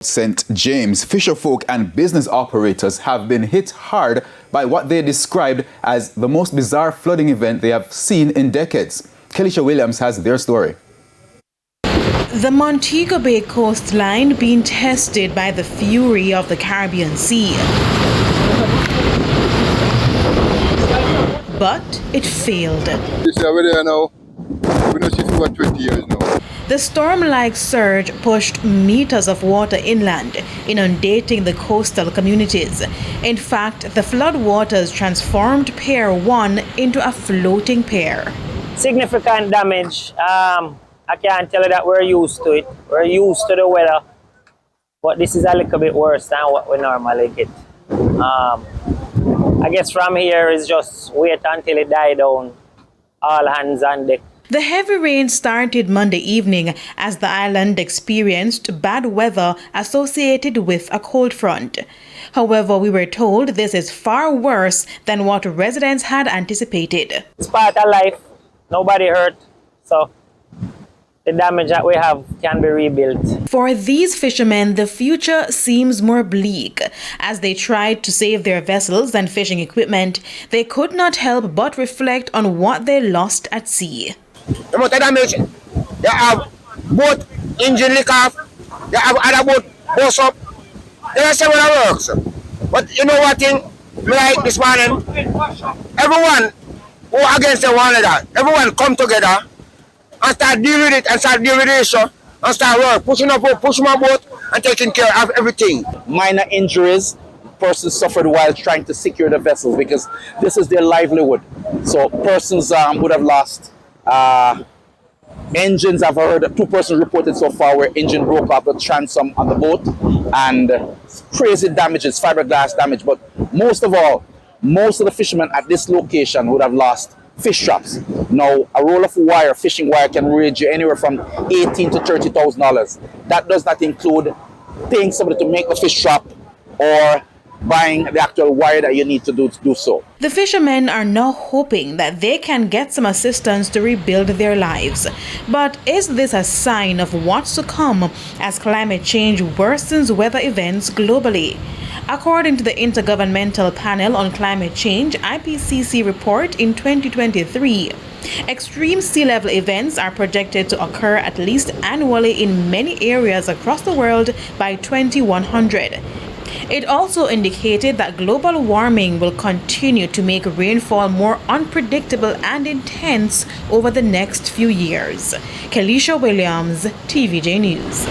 St. James, fisherfolk and business operators have been hit hard by what they described as the most bizarre flooding event they have seen in decades. Kelisha Williams has their story. The Montego Bay coastline being tested by the fury of the Caribbean Sea. But it failed. This is over there now. We've been see for 20 years now. The storm-like surge pushed meters of water inland, inundating the coastal communities. In fact, the flood waters transformed Pier 1 into a floating pier. Significant damage. I can't tell you that we're used to it. We're used to the weather, but this is a little bit worse than what we normally get. I guess from here is just wait until it dies down. All hands on deck. The heavy rain started Monday evening as the island experienced bad weather associated with a cold front. However, we were told this is far worse than what residents had anticipated. It's part of life. Nobody hurt. So the damage that we have can be rebuilt. For these fishermen, the future seems more bleak. As they tried to save their vessels and fishing equipment, they could not help but reflect on what they lost at sea. The amount of damage, you have boat engine leak off, you have other boat bust up. There are several works. But you know what thing, like this morning, everyone who against one another, everyone come together and start dealing with it and start dealing with the issue and start work, pushing up boat, pushing my boat and taking care of everything. Minor injuries, persons suffered while trying to secure the vessels because this is their livelihood. So persons would have lost engines. I've heard 2 persons reported so far where engine broke off the transom on the boat, and crazy damages, fiberglass damage. But most of all, most of the fishermen at this location would have lost fish traps. Now, a roll of wire, fishing wire, can range you anywhere from $18,000 to $30,000. That does not include paying somebody to make the fish trap or buying the actual wire that you need to do so. The fishermen are now hoping that they can get some assistance to rebuild their lives. But is this a sign of what's to come as climate change worsens weather events globally? According to the Intergovernmental Panel on Climate Change IPCC report in 2023, extreme sea level events are projected to occur at least annually in many areas across the world by 2100. It also indicated that global warming will continue to make rainfall more unpredictable and intense over the next few years. Kelisha Williams, TVJ News.